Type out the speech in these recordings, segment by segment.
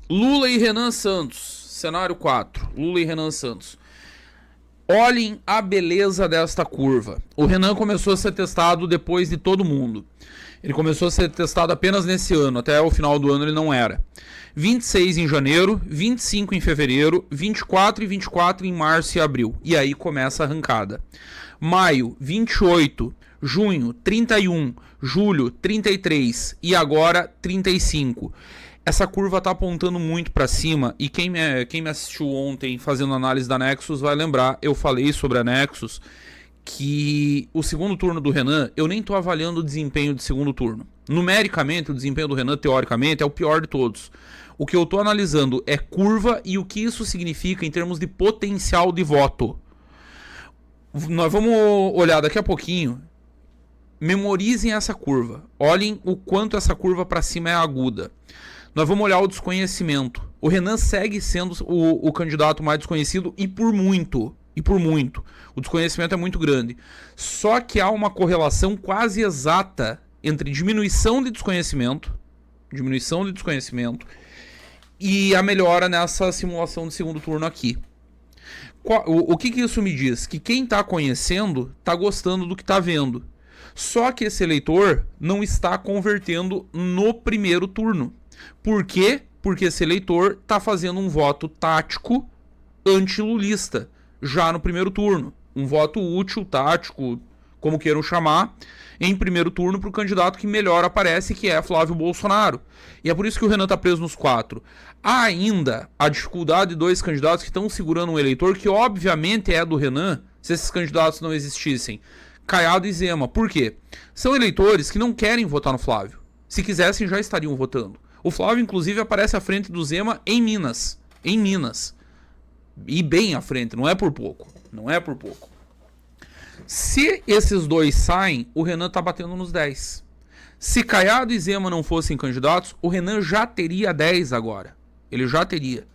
Lula e Renan Santos. Cenário 4. Lula e Renan Santos. Olhem a beleza desta curva. O Renan começou a ser testado depois de todo mundo. Ele começou a ser testado apenas nesse ano. Até o final do ano ele não era. 26 em janeiro, 25 em fevereiro, 24 e 24 em março e abril. E aí começa a arrancada. Maio, 28. Junho, 31. Julho, 33. E agora, 35. Essa curva está apontando muito para cima e quem me assistiu ontem fazendo análise da Nexus vai lembrar, eu falei sobre a Nexus, que o segundo turno do Renan, eu nem estou avaliando o desempenho de segundo turno. Numericamente, o desempenho do Renan, teoricamente, é o pior de todos. O que eu estou analisando é curva e o que isso significa em termos de potencial de voto. Nós vamos olhar daqui a pouquinho. Memorizem essa curva. Olhem o quanto essa curva para cima é aguda. Nós vamos olhar o desconhecimento. O Renan segue sendo o candidato mais desconhecido e por muito. E por muito. O desconhecimento é muito grande. Só que há uma correlação quase exata entre diminuição de desconhecimento e a melhora nessa simulação de segundo turno aqui. O que isso me diz? Que quem está conhecendo está gostando do que está vendo. Só que esse eleitor não está convertendo no primeiro turno. Por quê? Porque esse eleitor está fazendo um voto tático anti-lulista, já no primeiro turno. Um voto útil, tático, como queiram chamar, em primeiro turno para o candidato que melhor aparece, que é Flávio Bolsonaro. E é por isso que o Renan está preso nos 4. Há ainda a dificuldade de 2 candidatos que estão segurando um eleitor que obviamente é do Renan, se esses candidatos não existissem. Caiado e Zema. Por quê? São eleitores que não querem votar no Flávio. Se quisessem, já estariam votando. O Flávio, inclusive, aparece à frente do Zema em Minas. Em Minas. E bem à frente, não é por pouco. Não é por pouco. Se esses dois saem, o Renan tá batendo nos 10. Se Caiado e Zema não fossem candidatos, o Renan já teria 10 agora. Ele já teria.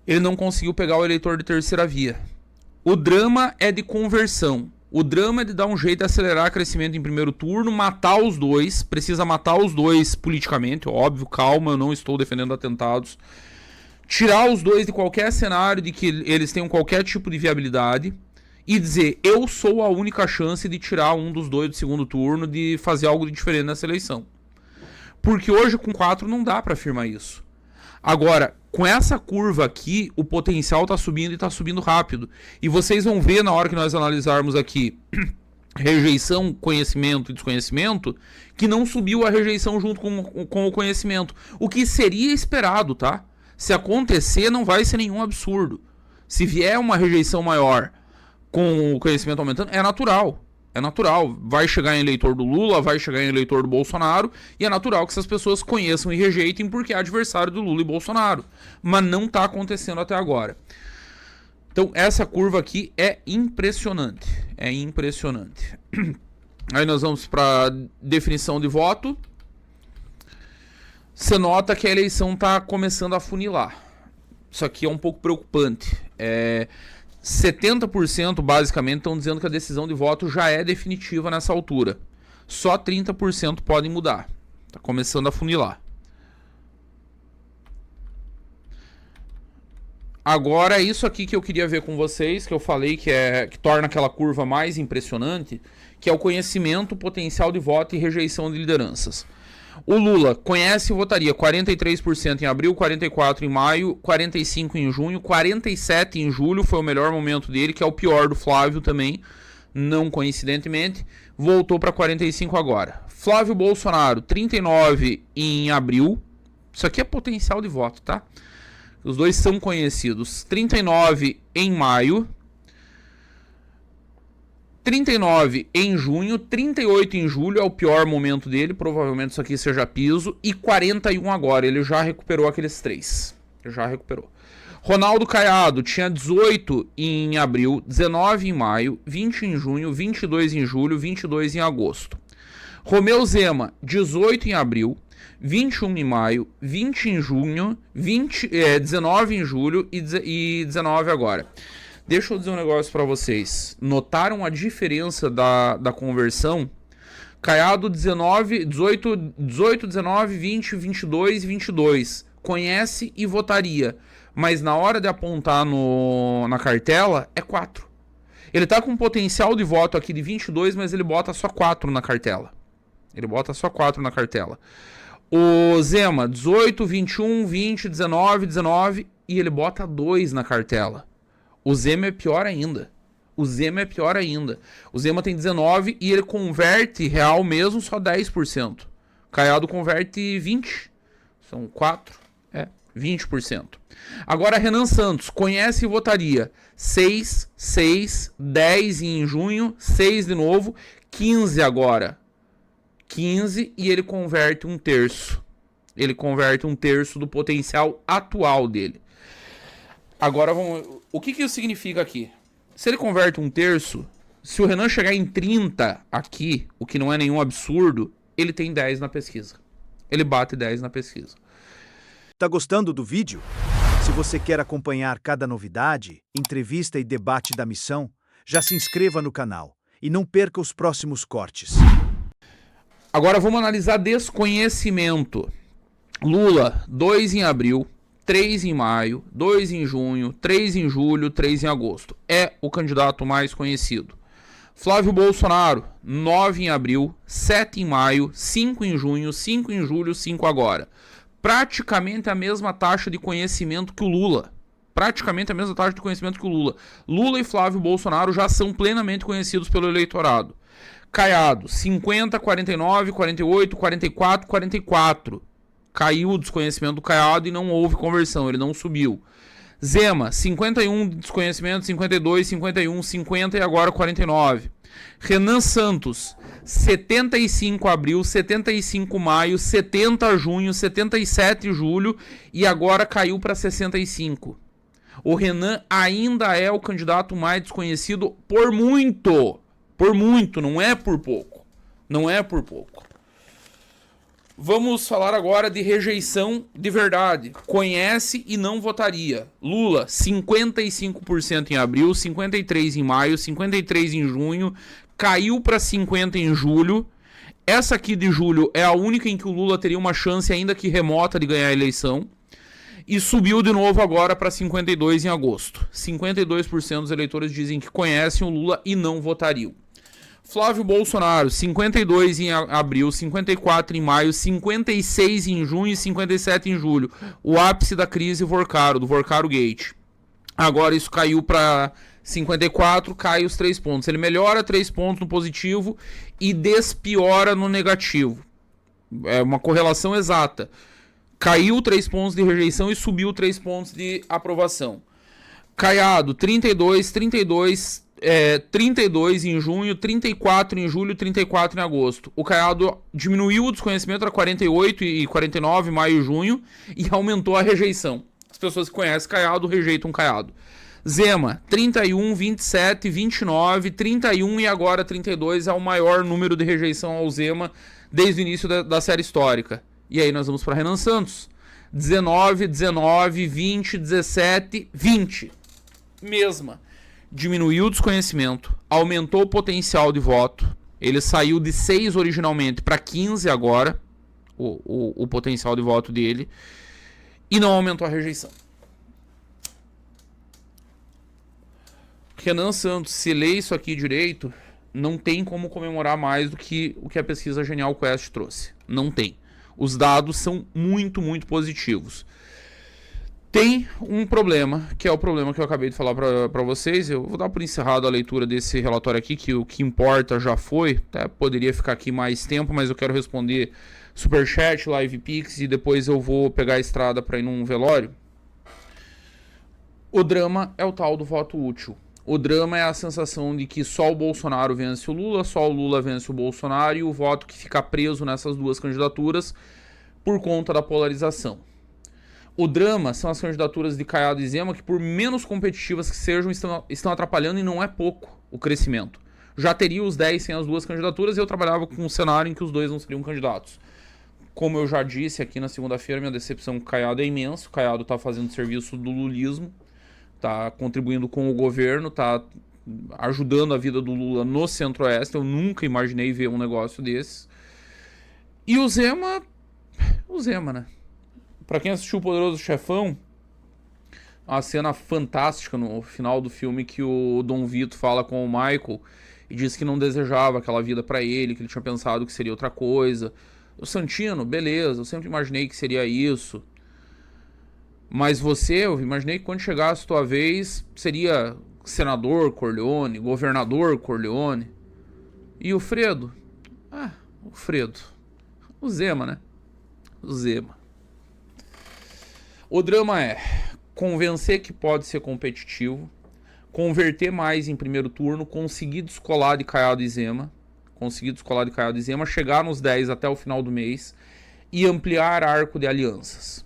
Ele não conseguiu pegar o eleitor de terceira via. O drama é de conversão. O drama é de dar um jeito de acelerar o crescimento em primeiro turno, matar os dois, precisa matar os dois politicamente, óbvio, calma, eu não estou defendendo atentados. Tirar os dois de qualquer cenário de que eles tenham qualquer tipo de viabilidade e dizer, eu sou a única chance de tirar um dos dois do segundo turno, de fazer algo de diferente nessa eleição. Porque hoje com 4 não dá para afirmar isso. Agora, com essa curva aqui, o potencial está subindo e está subindo rápido. E vocês vão ver na hora que nós analisarmos aqui rejeição, conhecimento e desconhecimento, que não subiu a rejeição junto com o conhecimento. O que seria esperado, tá? Se acontecer, não vai ser nenhum absurdo. Se vier uma rejeição maior com o conhecimento aumentando, é natural. É natural, vai chegar em eleitor do Lula, vai chegar em eleitor do Bolsonaro, e é natural que essas pessoas conheçam e rejeitem porque é adversário do Lula e Bolsonaro. Mas não está acontecendo até agora. Então essa curva aqui é impressionante. É impressionante. Aí nós vamos para definição de voto. Você nota que a eleição está começando a funilar. Isso aqui é um pouco preocupante. 70% basicamente estão dizendo que a decisão de voto já é definitiva nessa altura. Só 30% podem mudar. Está começando a funilar. Agora, isso aqui que eu queria ver com vocês, que eu falei que torna aquela curva mais impressionante, que é o conhecimento, potencial de voto e rejeição de lideranças. O Lula conhece e votaria 43% em abril, 44% em maio, 45% em junho, 47% em julho, foi o melhor momento dele, que é o pior do Flávio também, não coincidentemente, voltou para 45% agora. Flávio Bolsonaro, 39% em abril, isso aqui é potencial de voto, tá? Os dois são conhecidos. 39% em maio, 39 em junho, 38 em julho, é o pior momento dele, provavelmente isso aqui seja piso, e 41 agora, ele já recuperou aqueles 3, já recuperou. Ronaldo Caiado tinha 18 em abril, 19 em maio, 20 em junho, 22 em julho, 22 em agosto. Romeu Zema, 18 em abril, 21 em maio, 20 em junho, 19 em julho e 19 agora. Deixa eu dizer um negócio para vocês. Notaram a diferença da conversão? Caiado 18, 19, 20, 22 e 22. conhece e votaria, mas na hora de apontar na cartela é 4. Ele tá com um potencial de voto aqui de 22, mas ele bota só 4 na cartela. O Zema, 18, 21, 20, 19, 19 e ele bota 2 na cartela. O Zema é pior ainda. O Zema tem 19 e ele converte real mesmo só 10%. Caiado converte 20. São 4. 20%. Agora Renan Santos, conhece e votaria. 6, 6, 10 em junho, 6 de novo, 15 agora. 15 e ele converte 1/3. Ele converte 1/3 do potencial atual dele. Agora vamos... O que isso significa aqui? Se ele converte 1/3, se o Renan chegar em 30 aqui, o que não é nenhum absurdo, ele tem 10 na pesquisa. Ele bate 10 na pesquisa. Tá gostando do vídeo? Se você quer acompanhar cada novidade, entrevista e debate da missão, já se inscreva no canal e não perca os próximos cortes. Agora vamos analisar desconhecimento. Lula, 2 em abril, 3 em maio, 2 em junho, 3 em julho, 3 em agosto. É o candidato mais conhecido. Flávio Bolsonaro, 9 em abril, 7 em maio, 5 em junho, 5 em julho, 5 agora. Praticamente a mesma taxa de conhecimento que o Lula. Lula e Flávio Bolsonaro já são plenamente conhecidos pelo eleitorado. Caiado, 50, 49, 48, 44, 44. Caiu o desconhecimento do Caiado e não houve conversão, ele não subiu. Zema, 51 de desconhecimento, 52, 51, 50 e agora 49. Renan Santos, 75 abril, 75 maio, 70 junho, 77 julho e agora caiu para 65. O Renan ainda é o candidato mais desconhecido por muito. Por muito, não é por pouco. Vamos falar agora de rejeição de verdade. Conhece e não votaria. Lula, 55% em abril, 53% em maio, 53% em junho, caiu para 50% em julho. Essa aqui de julho é a única em que o Lula teria uma chance, ainda que remota, de ganhar a eleição. E subiu de novo agora para 52% em agosto. 52% dos eleitores dizem que conhecem o Lula e não votariam. Flávio Bolsonaro, 52 em abril, 54 em maio, 56 em junho e 57 em julho. O ápice da crise Vorcaro, do Vorcaro Gate. Agora isso caiu para 54, cai os 3 pontos. Ele melhora 3 pontos no positivo e despiora no negativo. É uma correlação exata. Caiu 3 pontos de rejeição e subiu 3 pontos de aprovação. Caiado, 32, 32... 32 em junho, 34 em julho, 34 em agosto. O Caiado diminuiu o desconhecimento para 48 e 49 em maio e junho e aumentou a rejeição. As pessoas que conhecem Caiado rejeitam Caiado. Zema, 31, 27, 29, 31 e agora 32 é o maior número de rejeição ao Zema desde o início da série histórica. E aí nós vamos para Renan Santos. 19, 19, 20, 17, 20. Mesma. Diminuiu o desconhecimento, aumentou o potencial de voto. Ele saiu de 6 originalmente para 15 agora, o potencial de voto dele, e não aumentou a rejeição. Renan Santos, se lê isso aqui direito, não tem como comemorar mais do que o que a pesquisa Genial Quest trouxe. Não tem. Os dados são muito, muito positivos. Tem um problema, que é o problema que eu acabei de falar para vocês. Eu vou dar por encerrado a leitura desse relatório aqui, que o que importa já foi. Até poderia ficar aqui mais tempo, mas eu quero responder Superchat, Live Pix e depois eu vou pegar a estrada para ir num velório. O drama é o tal do voto útil. O drama é a sensação de que só o Bolsonaro vence o Lula, só o Lula vence o Bolsonaro e o voto que fica preso nessas duas candidaturas por conta da polarização. O drama são as candidaturas de Caiado e Zema que, por menos competitivas que sejam, estão atrapalhando e não é pouco o crescimento. Já teria os 10 sem as duas candidaturas e eu trabalhava com um cenário em que os dois não seriam candidatos. Como eu já disse aqui na segunda-feira, minha decepção com o Caiado é imensa. O Caiado está fazendo serviço do lulismo, está contribuindo com o governo, está ajudando a vida do Lula no Centro-Oeste. Eu nunca imaginei ver um negócio desse. E o Zema, né? Pra quem assistiu o Poderoso Chefão, uma cena fantástica no final do filme que o Dom Vito fala com o Michael e diz que não desejava aquela vida pra ele, que ele tinha pensado que seria outra coisa. O Santino, beleza, eu sempre imaginei que seria isso. Mas você, eu imaginei que quando chegasse a tua vez, seria senador Corleone, governador Corleone. E o Fredo? Ah, o Fredo. O Zema, né? O Zema. O drama é convencer que pode ser competitivo, converter mais em primeiro turno, conseguir descolar de Caiado e Zema, chegar nos 10 até o final do mês e ampliar arco de alianças.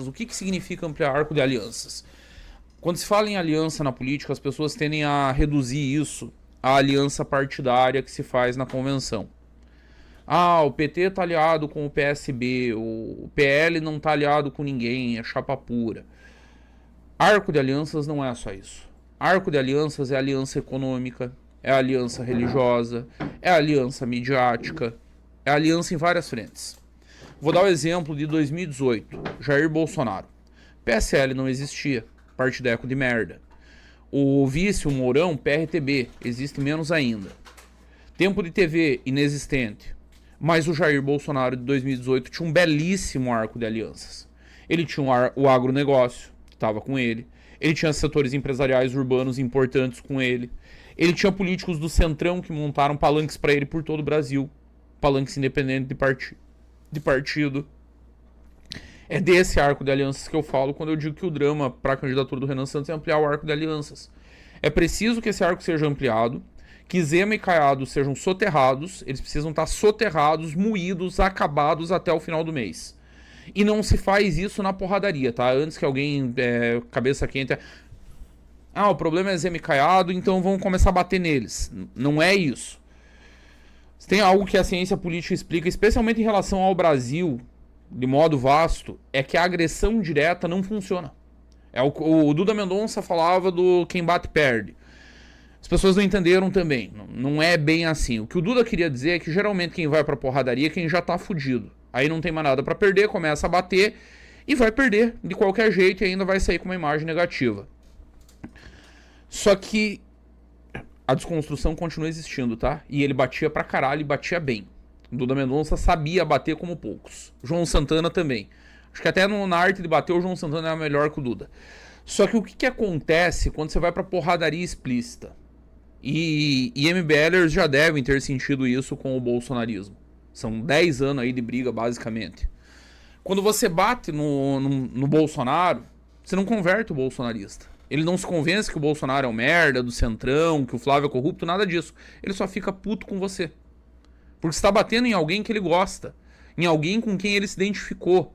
O que significa ampliar arco de alianças? Quando se fala em aliança na política, as pessoas tendem a reduzir isso à aliança partidária que se faz na convenção. Ah, o PT tá aliado com o PSB, o PL não tá aliado com ninguém, é chapa pura. Arco de alianças não é só isso. Arco de alianças é aliança econômica, é aliança religiosa, é aliança midiática, é aliança em várias frentes. Vou dar o exemplo de 2018, Jair Bolsonaro. PSL não existia, partideco de merda. O vice, o Mourão, PRTB, existe menos ainda. Tempo de TV, inexistente. Mas o Jair Bolsonaro de 2018 tinha um belíssimo arco de alianças. Ele tinha o agronegócio, que estava com ele. Ele tinha setores empresariais urbanos importantes com ele. Ele tinha políticos do Centrão que montaram palanques para ele por todo o Brasil. Palanques independentes de partido. É desse arco de alianças que eu falo quando eu digo que o drama para a candidatura do Renan Santos é ampliar o arco de alianças. É preciso que esse arco seja ampliado, que Zema e Caiado sejam soterrados, eles precisam estar soterrados, moídos, acabados até o final do mês. E não se faz isso na porradaria, tá? Antes que alguém, cabeça quente... o problema é Zema e Caiado, então vamos começar a bater neles. Não é isso. Tem algo que a ciência política explica, especialmente em relação ao Brasil, de modo vasto, é que a agressão direta não funciona. O Duda Mendonça falava do quem bate perde. As pessoas não entenderam também. Não é bem assim. O que o Duda queria dizer é que geralmente quem vai pra porradaria é quem já tá fudido. Aí não tem mais nada pra perder, começa a bater e vai perder de qualquer jeito e ainda vai sair com uma imagem negativa. Só que a desconstrução continua existindo, tá? E ele batia pra caralho e batia bem. O Duda Mendonça sabia bater como poucos. João Santana também. Acho que até na arte de bater o João Santana é melhor que o Duda. Só que o que acontece quando você vai pra porradaria explícita? E MBLers já devem ter sentido isso com o bolsonarismo. São 10 anos aí de briga, basicamente. Quando você bate no Bolsonaro, você não converte o bolsonarista. Ele não se convence que o Bolsonaro é um merda, do Centrão, que o Flávio é corrupto, nada disso. Ele só fica puto com você. Porque você tá batendo em alguém que ele gosta. Em alguém com quem ele se identificou.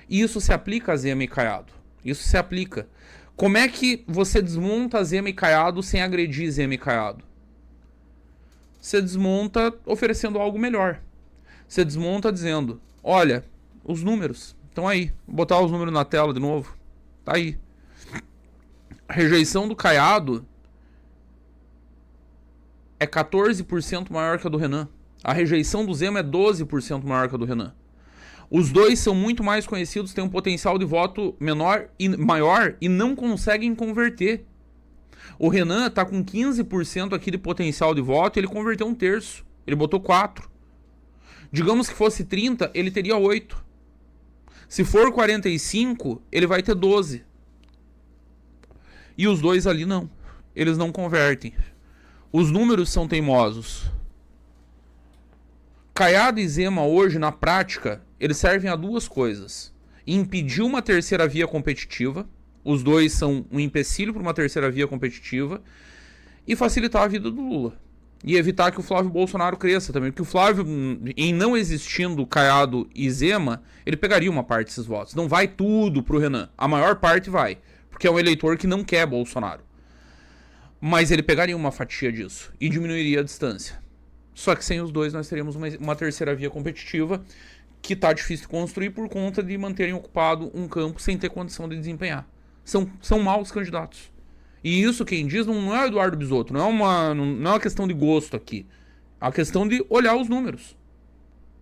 E isso se aplica a Zema e Caiado. Isso se aplica. Como é que você desmonta Zema e Caiado sem agredir Zema e Caiado? Você desmonta oferecendo algo melhor. Você desmonta dizendo, olha, os números estão aí. Vou botar os números na tela de novo. Tá aí. A rejeição do Caiado é 14% maior que a do Renan. A rejeição do Zema é 12% maior que a do Renan. Os dois são muito mais conhecidos, têm um potencial de voto maior e não conseguem converter. O Renan tá com 15% aqui de potencial de voto e ele converteu 1/3. Ele botou 4. Digamos que fosse 30, ele teria 8. Se for 45, ele vai ter 12. E os dois ali não. Eles não convertem. Os números são teimosos. Caiado e Zema hoje, na prática, eles servem a duas coisas. Impedir uma terceira via competitiva. Os dois são um empecilho para uma terceira via competitiva. E facilitar a vida do Lula. E evitar que o Flávio Bolsonaro cresça também. Porque o Flávio, em não existindo Caiado e Zema, ele pegaria uma parte desses votos. Não vai tudo pro Renan. A maior parte vai. Porque é um eleitor que não quer Bolsonaro. Mas ele pegaria uma fatia disso. E diminuiria a distância. Só que sem os dois nós teríamos uma terceira via competitiva que tá difícil de construir por conta de manterem ocupado um campo sem ter condição de desempenhar. São maus candidatos. E isso quem diz não é o Eduardo Bisotto, não é uma questão de gosto aqui. É uma questão de olhar os números.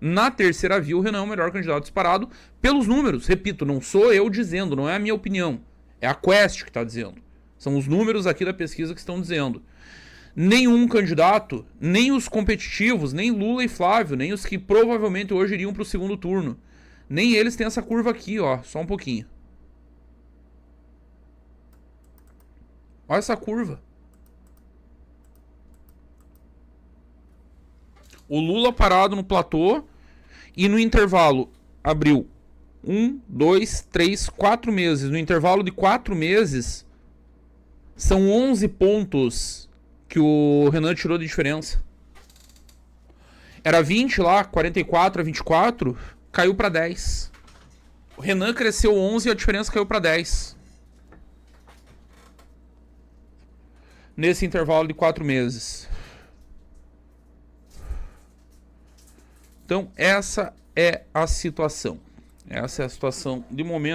Na terceira via, o Renan é o melhor candidato disparado pelos números. Repito, não sou eu dizendo, não é a minha opinião. É a Quest que está dizendo. São os números aqui da pesquisa que estão dizendo. Nenhum candidato, nem os competitivos, nem Lula e Flávio, nem os que provavelmente hoje iriam para o segundo turno, nem eles têm essa curva aqui, ó, só um pouquinho. Olha essa curva. O Lula parado no platô e no intervalo abriu 1, 2, 3, 4 meses. No intervalo de 4 meses, são 11 pontos que o Renan tirou de diferença. Era 20 lá, 44 a 24, caiu para 10. O Renan cresceu 11 e a diferença caiu para 10. Nesse intervalo de 4 meses. Então, essa é a situação. Essa é a situação de momento.